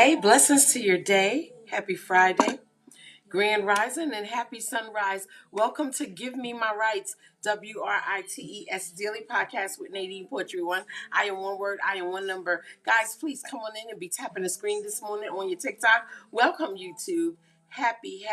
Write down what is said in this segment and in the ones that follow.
Hey, blessings to your day. Happy Friday, Grand Rising, and happy sunrise. Welcome to Give Me My Rights, WRITES Daily Podcast with NadinePoetry1. I am one word, I am one number. Guys, please come on in and be tapping the screen this morning on your TikTok. Welcome, YouTube. Happy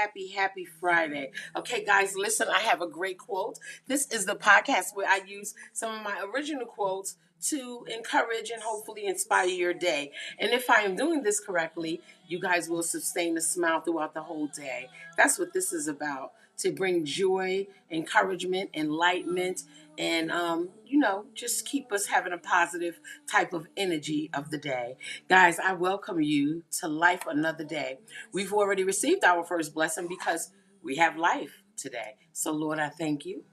Friday. Okay, guys, listen, I have a great quote. This is the podcast where I use some of my original quotes to encourage and hopefully inspire your day. And if I am doing this correctly, you guys will sustain a smile throughout the whole day. That's what this is about, to bring joy, encouragement, enlightenment, and, just keep us having a positive type of energy of the day. Guys, I welcome you to life another day. We've already received our first blessing because we have life today. So, Lord, I thank you.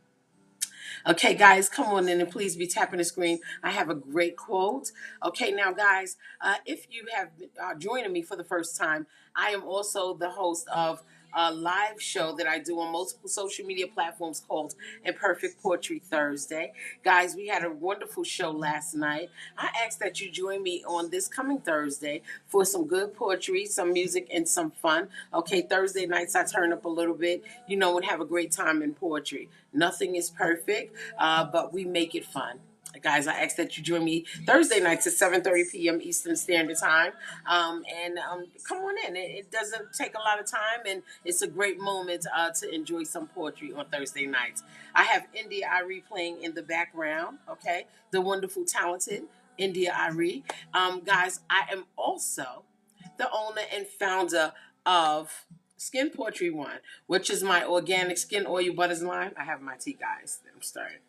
Okay, guys, come on in and please be tapping the screen. I have a great quote. Okay, now, guys, if you have been joining me for the first time, I am also the host of a live show that I do on multiple social media platforms called Imperfect Poetry Thursday. Guys, we had a wonderful show last night. I ask that you join me on this coming Thursday for some good poetry, some music, and some fun. Okay, Thursday nights I turn up a little bit, and have a great time in poetry. Nothing is perfect, but we make it fun. Guys, I ask that you join me Thursday nights at 7:30 p.m. Eastern Standard Time. And come on in. It doesn't take a lot of time, and it's a great moment to enjoy some poetry on Thursday nights. I have India Irie playing in the background, okay? The wonderful, talented India Irie. Guys, I am also the owner and founder of NadinePoetry1, which is my organic skin oil butters line. I have my tea, guys. I'm starting.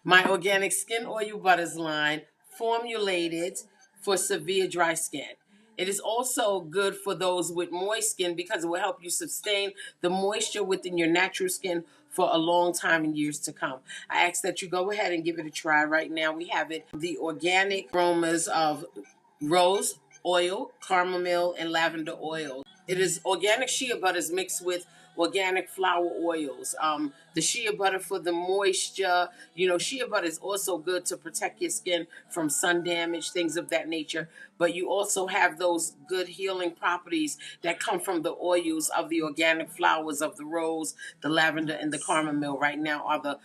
My organic skin oil butters line, formulated for severe dry skin. It is also good for those with moist skin because it will help you sustain the moisture within your natural skin for a long time and years to come. I ask that you go ahead and give it a try right now. We have it, the organic aromas of rose oil, chamomile, and lavender oil. It is organic shea butters mixed with organic flower oils. The shea butter for the moisture. Shea butter is also good to protect your skin from sun damage, things of that nature. But you also have those good healing properties that come from the oils of the organic flowers of the rose, the lavender, and the chamomile. Right now are the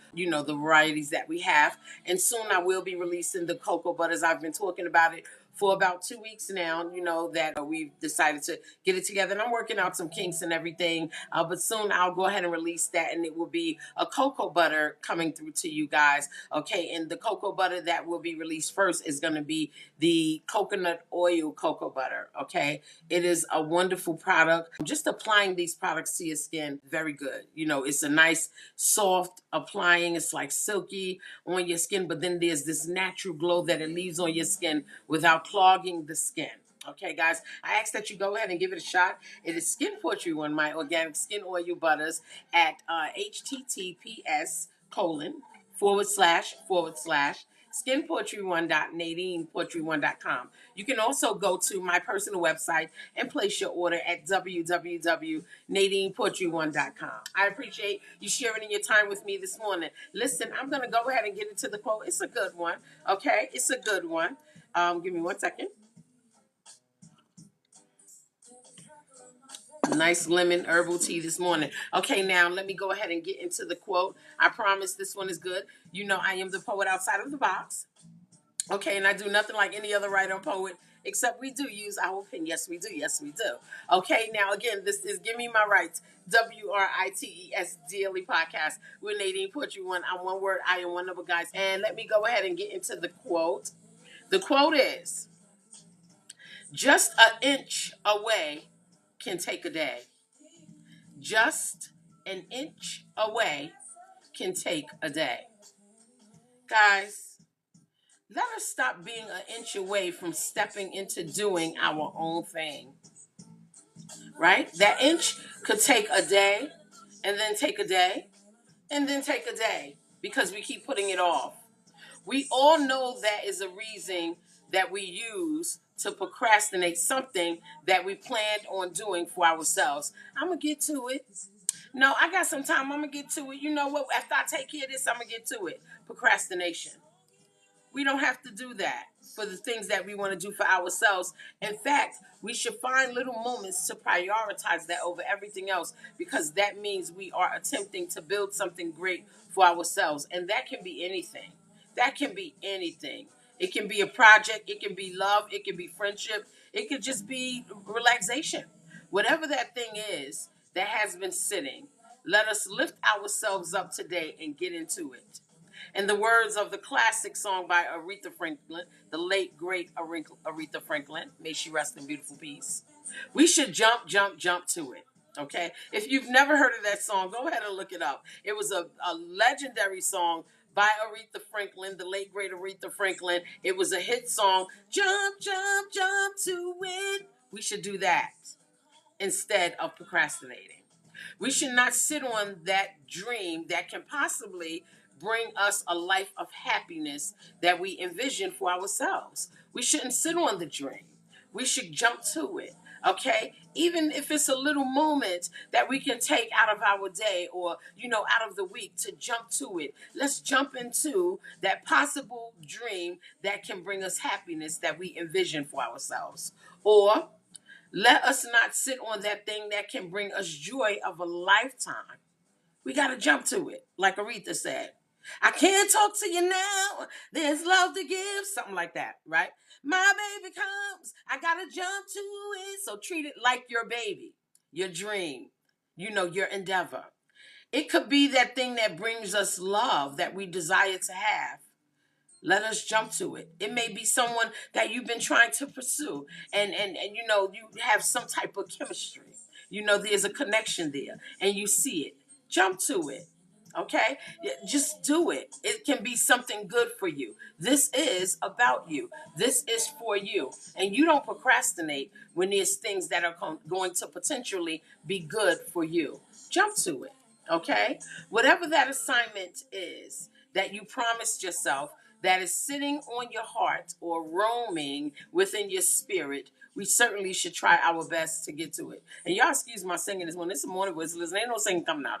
varieties that we have. And soon I will be releasing the cocoa butters. I've been talking about it for about 2 weeks now, that we've decided to get it together. And I'm working out some kinks and everything. But soon I'll go ahead and release that, and it will be a cocoa butter coming through to you guys. Okay, and the cocoa butter that will be released first is going to be the coconut oil cocoa butter. Okay, it is a wonderful product. Just applying these products to your skin, very good. It's a nice, soft applying. It's like silky on your skin, but then there's this natural glow that it leaves on your skin without clogging the skin. Okay, guys, I ask that you go ahead and give it a shot. It is NadinePoetry1, my organic skin oil butters, at https:// skinpoetry1.nadinepoetry1.com. You can also go to my personal website and place your order at www.nadinepoetry1.com. I appreciate you sharing your time with me this morning. Listen, I'm going to go ahead and get into the quote. It's a good one, okay? It's a good one. Give me 1 second. Nice lemon herbal tea this morning. Okay, now let me go ahead and get into the quote. I promise this one is good. I am the poet outside of the box. Okay, and I do nothing like any other writer or poet, except we do use our pen. Yes, we do. Yes, we do. Okay, now again, this is Give Me My Rights, WRITES Daily Podcast with NadinePoetry1. I'm one word, I am one number, guys. And let me go ahead and get into the quote. The quote is, just an inch away can take a day. Just an inch away can take a day. Guys, let us stop being an inch away from stepping into doing our own thing. Right? That inch could take a day, and then take a day, and then take a day, because we keep putting it off. We all know that is a reason that we use to procrastinate something that we planned on doing for ourselves. I'm going to get to it. No, I got some time. I'm going to get to it. You know what? After I take care of this, I'm going to get to it. Procrastination. We don't have to do that for the things that we want to do for ourselves. In fact, we should find little moments to prioritize that over everything else, because that means we are attempting to build something great for ourselves. And that can be anything. That can be anything. It can be a project, it can be love, it can be friendship, it could just be relaxation. Whatever that thing is that has been sitting, let us lift ourselves up today and get into it. In the words of the classic song by Aretha Franklin, the late great Aretha Franklin, may she rest in beautiful peace, we should jump, jump, jump to it. Okay? If you've never heard of that song, go ahead and look it up. It was a legendary song by Aretha Franklin, the late great Aretha Franklin. It was a hit song. Jump, jump, jump to it. We should do that instead of procrastinating. We should not sit on that dream that can possibly bring us a life of happiness that we envision for ourselves. We shouldn't sit on the dream. We should jump to it. Okay? Even if it's a little moment that we can take out of our day, or, out of the week, to jump to it. Let's jump into that possible dream that can bring us happiness that we envision for ourselves. Or let us not sit on that thing that can bring us joy of a lifetime. We got to jump to it, like Aretha said. I can't talk to you now. There's love to give. Something like that, right? My baby comes. I got to jump to it. So treat it like your baby, your dream, your endeavor. It could be that thing that brings us love that we desire to have. Let us jump to it. It may be someone that you've been trying to pursue, and you have some type of chemistry. There's a connection there, and you see it. Jump to it. Okay? Just do it. It can be something good for you. This is about you. This is for you. And you don't procrastinate when there's things that are going to potentially be good for you. Jump to it. Okay? Whatever that assignment is that you promised yourself, that is sitting on your heart or roaming within your spirit, we certainly should try our best to get to it. And y'all excuse my singing this morning. This is morning whistle. Ain't no singing coming out.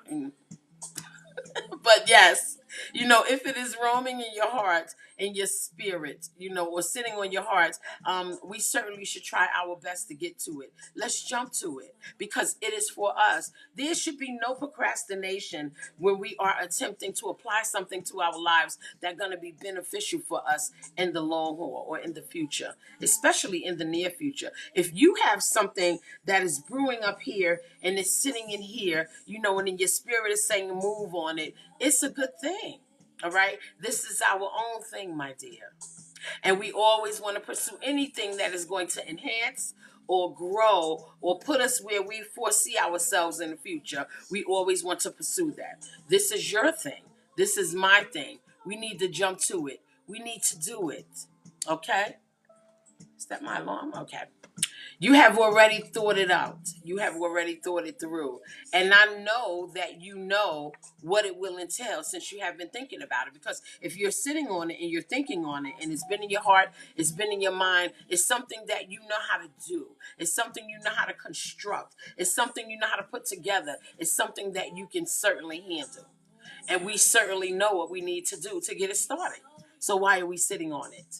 But yes, if it is roaming in your heart, in your spirit, or sitting on your heart, we certainly should try our best to get to it. Let's jump to it because it is for us. There should be no procrastination when we are attempting to apply something to our lives that's going to be beneficial for us in the long haul or in the future, especially in the near future. If you have something that is brewing up here and it's sitting in here, and in your spirit is saying move on it, it's a good thing. All right. This is our own thing, my dear. And we always want to pursue anything that is going to enhance or grow or put us where we foresee ourselves in the future. We always want to pursue that. This is your thing. This is my thing. We need to jump to it. We need to do it. Okay? Is that my alarm? Okay. You have already thought it out. You have already thought it through. And I know that you know what it will entail since you have been thinking about it. Because if you're sitting on it and you're thinking on it and it's been in your heart, it's been in your mind, it's something that you know how to do. It's something you know how to construct. It's something you know how to put together. It's something that you can certainly handle. And we certainly know what we need to do to get it started. So why are we sitting on it?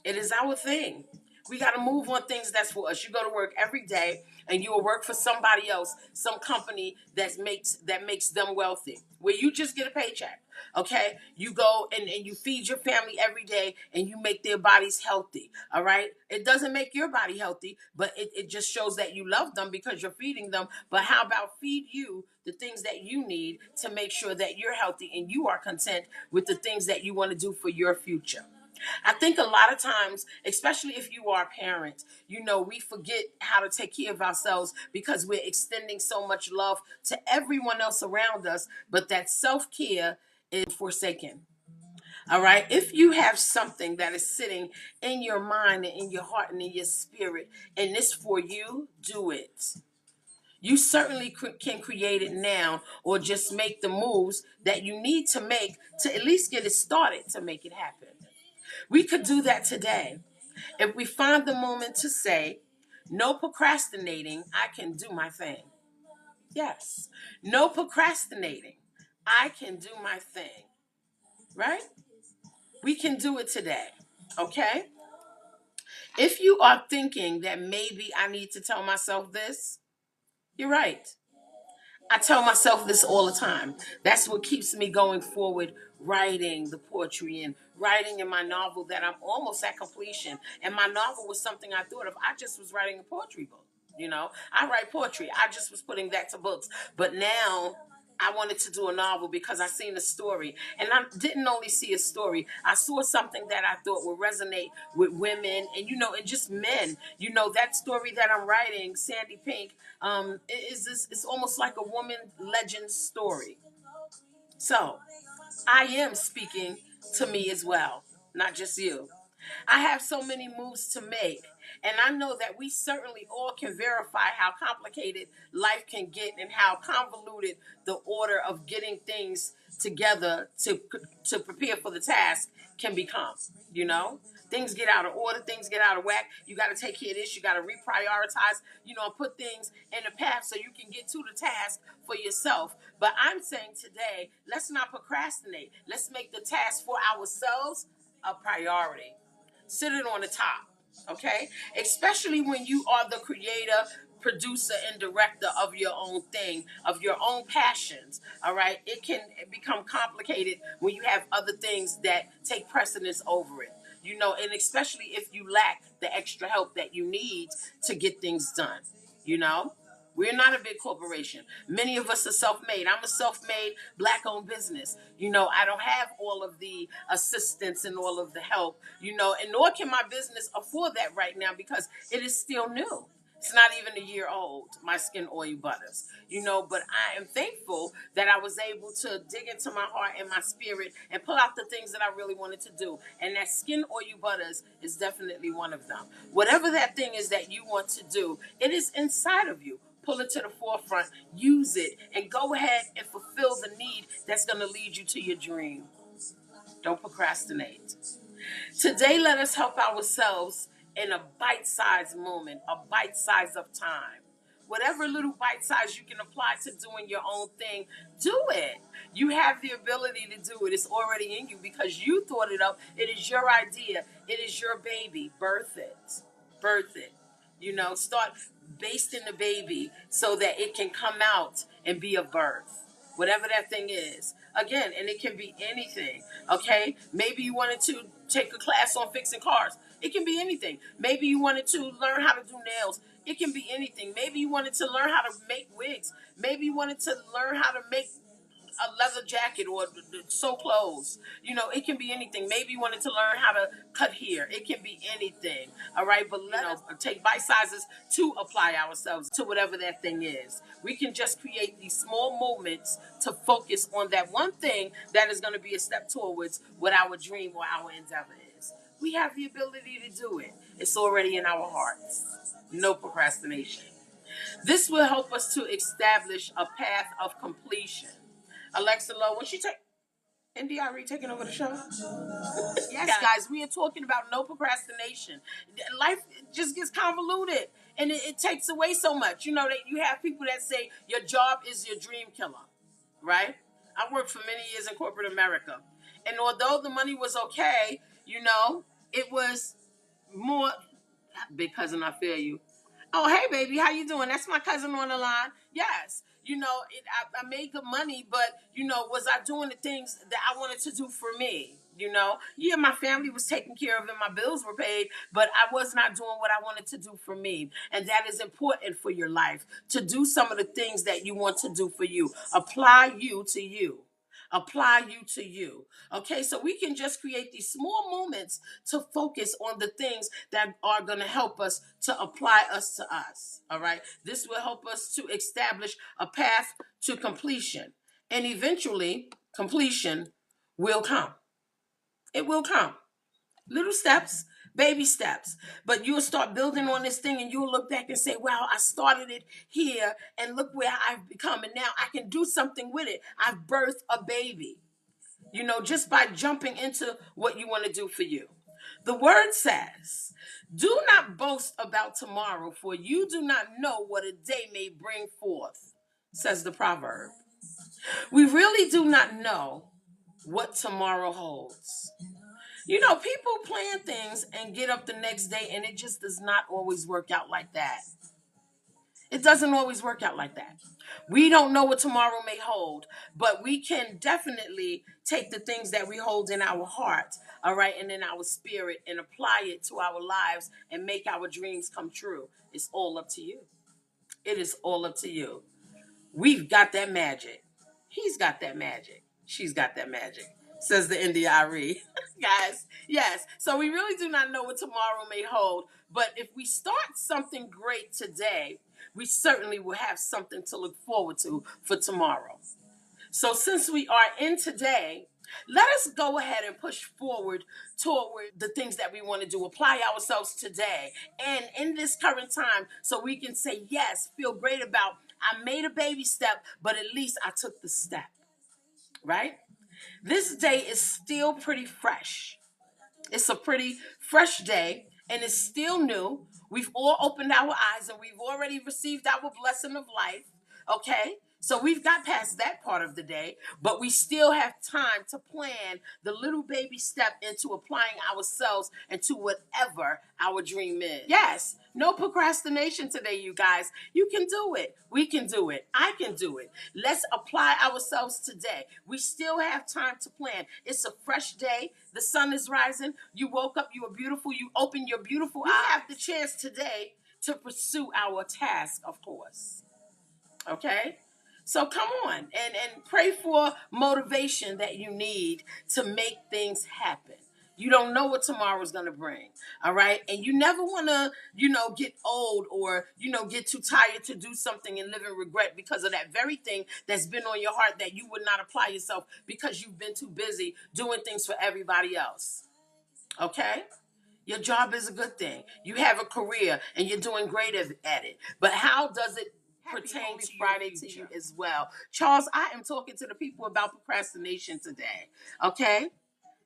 It is our thing. We got to move on things that's for us. You go to work every day and you will work for somebody else, some company that makes them wealthy, where you just get a paycheck. Okay? You go and you feed your family every day and you make their bodies healthy. All right? It doesn't make your body healthy, but it just shows that you love them because you're feeding them. But how about feed you the things that you need to make sure that you're healthy and you are content with the things that you want to do for your future? I think a lot of times, especially if you are a parent, we forget how to take care of ourselves because we're extending so much love to everyone else around us, but that self-care is forsaken. All right. If you have something that is sitting in your mind and in your heart and in your spirit, and it's for you, do it. You certainly can create it now or just make the moves that you need to make to at least get it started to make it happen. We could do that today. If we find the moment to say, no procrastinating, I can do my thing. Yes. No procrastinating. I can do my thing. Right? We can do it today. Okay? If you are thinking that maybe I need to tell myself this, you're right. I tell myself this all the time. That's what keeps me going forward, writing the poetry and writing in my novel that I'm almost at completion. And my novel was something I thought of. I just was writing a poetry book. I write poetry. I just was putting that to books. But now I wanted to do a novel because I seen a story. And I didn't only see a story. I saw something that I thought would resonate with women and just men. That story that I'm writing, Sandy Pink, it's almost like a woman legend story. So I am speaking to me as well, not just you. I have so many moves to make, and I know that we certainly all can verify how complicated life can get and how convoluted the order of getting things together to prepare for the task can become. You know, things get out of order, things get out of whack. You got to take care of this. You got to reprioritize. Put things in the path so you can get to the task for yourself. But I'm saying today, let's not procrastinate. Let's make the task for ourselves a priority. Sit it on the top, okay? Especially when you are the creator, producer, and director of your own thing, of your own passions, all right? It can become complicated when you have other things that take precedence over it, and especially if you lack the extra help that you need to get things done, you know? We're not a big corporation. Many of us are self-made. I'm a self-made black-owned business. I don't have all of the assistance and all of the help, and nor can my business afford that right now because it is still new. It's not even a year old, my skin oil butters, but I am thankful that I was able to dig into my heart and my spirit and pull out the things that I really wanted to do. And that skin oil butters is definitely one of them. Whatever that thing is that you want to do, it is inside of you. Pull it to the forefront, use it, and go ahead and fulfill the need that's going to lead you to your dream. Don't procrastinate. Today, let us help ourselves in a bite-sized moment, a bite size of time. Whatever little bite size you can apply to doing your own thing, do it. You have the ability to do it. It's already in you because you thought it up. It is your idea. It is your baby. Birth it. Birth it. Start basting the baby so that it can come out and be a birth. Whatever that thing is. Again, and it can be anything. Okay? Maybe you wanted to take a class on fixing cars. It can be anything. Maybe you wanted to learn how to do nails. It can be anything. Maybe you wanted to learn how to make wigs. Maybe you wanted to learn how to make a leather jacket or sew clothes. It can be anything. Maybe you wanted to learn how to cut hair. It can be anything. All right, but let us take bite sizes to apply ourselves to whatever that thing is. We can just create these small moments to focus on that one thing that is going to be a step towards what our dream or our endeavor is. We have the ability to do it. It's already in our hearts. No procrastination. This will help us to establish a path of completion. Alexa Lowe, when she take NDRE taking over the show? Yes, guys, we are talking about no procrastination. Life just gets convoluted, and it takes away so much. That you have people that say your job is your dream killer, right? I worked for many years in corporate America, and although the money was okay, it was more. Big cousin, I feel you. Oh, hey, baby, how you doing? That's my cousin on the line. Yes. I made good money, but, was I doing the things that I wanted to do for me? Yeah, my family was taken care of and my bills were paid, but I was not doing what I wanted to do for me. And that is important for your life, to do some of the things that you want to do for you. Apply you to you. Apply you to you. Okay, so we can just create these small moments to focus on the things that are going to help us to apply us to us. All right, this will help us to establish a path to completion, and eventually completion will come. It will come. Little steps, baby steps. But you'll start building on this thing and you'll look back and say, wow, I started it here and look where I've become. And now I can do something with it. I've birthed a baby, just by jumping into what you want to do for you. The word says, do not boast about tomorrow, for you do not know what a day may bring forth, says the proverb. We really do not know what tomorrow holds. You know, people plan things and get up the next day, and it just does not always work out like that. It doesn't always work out like that. We don't know what tomorrow may hold, but we can definitely take the things that we hold in our heart, all right, and in our spirit and apply it to our lives and make our dreams come true. It's all up to you. It is all up to you. We've got that magic. He's got that magic. She's got that magic, says the India.Re. Guys, yes. So we really do not know what tomorrow may hold. But if we start something great today, we certainly will have something to look forward to for tomorrow. So since we are in today, let us go ahead and push forward toward the things that we want to do. Apply ourselves today and in this current time so we can say, yes, feel great about I made a baby step, but at least I took the step, right? This day is still pretty fresh. It's a pretty fresh day and it's still new. We've all opened our eyes and we've already received our blessing of life. Okay? So we've got past that part of the day, but we still have time to plan the little baby step into applying ourselves into whatever our dream is. Yes, no procrastination today, you guys. You can do it. We can do it. I can do it. Let's apply ourselves today. We still have time to plan. It's a fresh day. The sun is rising. You woke up. You were beautiful. You opened your beautiful eyes. We have the chance today to pursue our task, of course. Okay? So come on and pray for motivation that you need to make things happen. You don't know what tomorrow's going to bring. All right. And you never want to, get old or, get too tired to do something and live in regret because of that very thing that's been on your heart that you would not apply yourself because you've been too busy doing things for everybody else. Okay. Your job is a good thing. You have a career and you're doing great at it. But how does it pertain to Friday to you as well? Charles, I am talking to the people about procrastination today. Okay?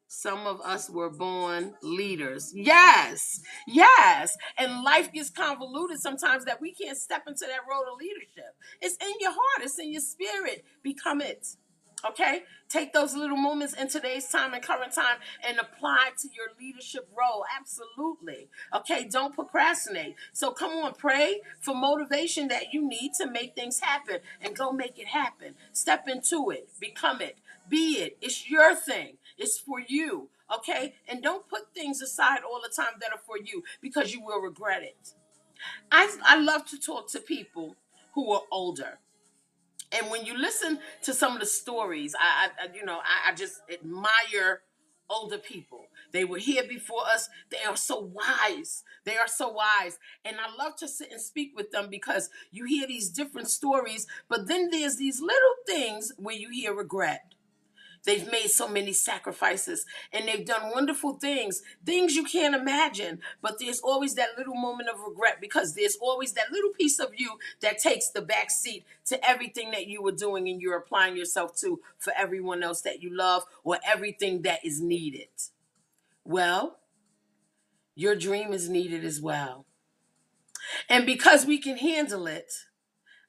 Some of us were born leaders. Yes, yes. And life gets convoluted sometimes that we can't step into that road of leadership. It's in your heart, it's in your spirit. Become it. Okay? Take those little moments in today's time and current time and apply to your leadership role. Absolutely. Okay? Don't procrastinate. So come on, pray for motivation that you need to make things happen and go make it happen. Step into it. Become it. Be it. It's your thing. It's for you. Okay? And don't put things aside all the time that are for you because you will regret it. I love to talk to people who are older. And when you listen to some of the stories, I just admire older people. They were here before us. They are so wise. They are so wise. And I love to sit and speak with them because you hear these different stories, but then there's these little things where you hear regret. They've made so many sacrifices and they've done wonderful things you can't imagine. But there's always that little moment of regret because there's always that little piece of you that takes the back seat to everything that you were doing and you're applying yourself to for everyone else that you love or everything that is needed. Well, your dream is needed as well. And because we can handle it,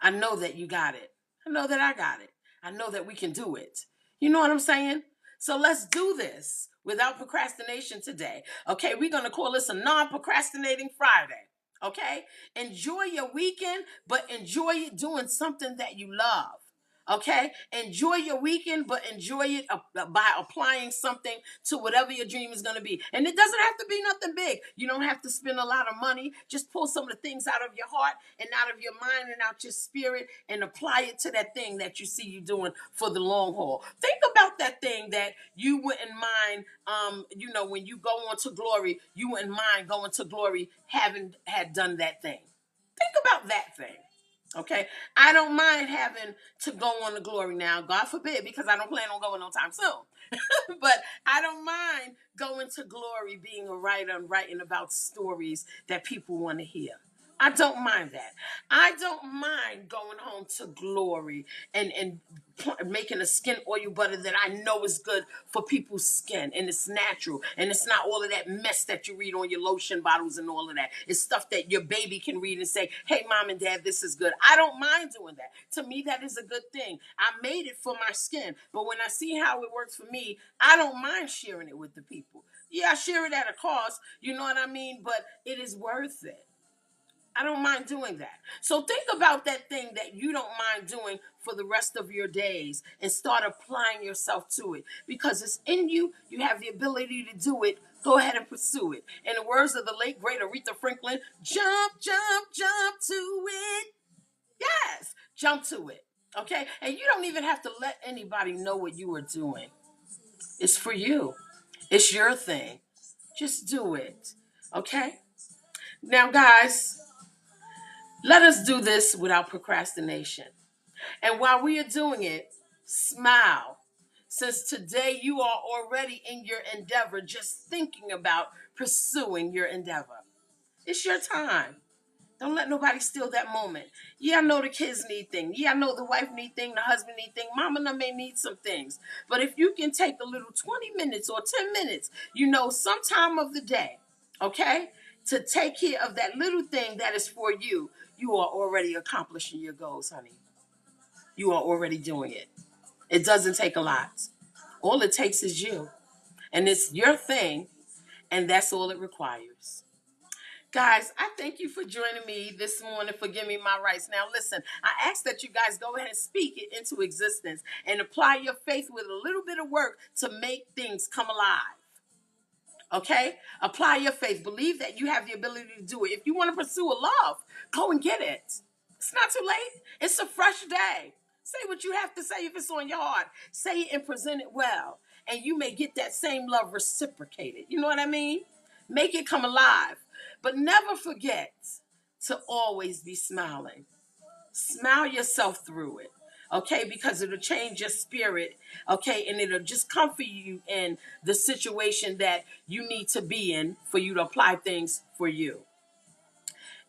I know that you got it. I know that I got it. I know that we can do it. You know what I'm saying? So let's do this without procrastination today. Okay, we're going to call this a non-procrastinating Friday. Okay? Enjoy your weekend, but enjoy it doing something that you love. Okay? Enjoy your weekend, but enjoy it by applying something to whatever your dream is going to be. And it doesn't have to be nothing big. You don't have to spend a lot of money. Just pull some of the things out of your heart and out of your mind and out your spirit and apply it to that thing that you see you doing for the long haul. Think about that thing that you wouldn't mind, when you go on to glory, you wouldn't mind going to glory having had done that thing. Think about that thing. Okay, I don't mind having to go on to glory now, God forbid, because I don't plan on going no time soon. But I don't mind going to glory, being a writer and writing about stories that people want to hear. I don't mind that. I don't mind going home to glory and making a skin oil butter that I know is good for people's skin and it's natural and it's not all of that mess that you read on your lotion bottles and all of that. It's stuff that your baby can read and say, hey, mom and dad, this is good. I don't mind doing that. To me, that is a good thing. I made it for my skin, but when I see how it works for me, I don't mind sharing it with the people. Yeah, I share it at a cost, you know what I mean? But it is worth it. I don't mind doing that. So think about that thing that you don't mind doing for the rest of your days and start applying yourself to it because it's in you. You have the ability to do it. Go ahead and pursue it. In the words of the late great Aretha Franklin, jump, jump, jump to it. Yes, jump to it. Okay? And you don't even have to let anybody know what you are doing. It's for you. It's your thing. Just do it. Okay? Now, guys, let us do this without procrastination. And while we are doing it, smile. Since today you are already in your endeavor, just thinking about pursuing your endeavor. It's your time. Don't let nobody steal that moment. Yeah, I know the kids need things. Yeah, I know the wife need things, the husband need things. Mama and them may need some things. But if you can take a little 20 minutes or 10 minutes, some time of the day, okay, to take care of that little thing that is for you, you are already accomplishing your goals, honey. You are already doing it. It doesn't take a lot. All it takes is you. And it's your thing, and that's all it requires. Guys, I thank you for joining me this morning for Give Me My Rights. Now, listen, I ask that you guys go ahead and speak it into existence and apply your faith with a little bit of work to make things come alive. Okay? Apply your faith. Believe that you have the ability to do it. If you want to pursue a love, go and get it. It's not too late. It's a fresh day. Say what you have to say if it's on your heart. Say it and present it well. And you may get that same love reciprocated. You know what I mean? Make it come alive. But never forget to always be smiling. Smile yourself through it. Okay, because it'll change your spirit, okay, and it'll just comfort you in the situation that you need to be in for you to apply things for you.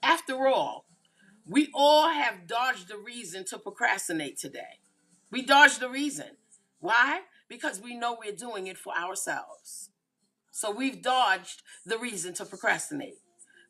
After all, we all have dodged the reason to procrastinate today. We dodged the reason. Why? Because we know we're doing it for ourselves. So we've dodged the reason to procrastinate.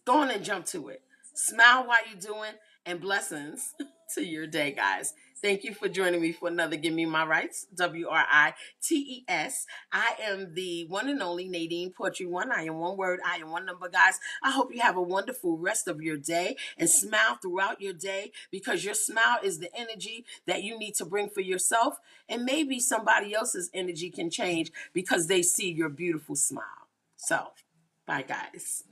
Go on and jump to it. Smile while you're doing, and blessings to your day, guys. Thank you for joining me for another Give Me My Rights, WRITES. I am the one and only NadinePoetry1. I am one word, I am one number, guys. I hope you have a wonderful rest of your day and smile throughout your day because your smile is the energy that you need to bring for yourself. And maybe somebody else's energy can change because they see your beautiful smile. So, bye, guys.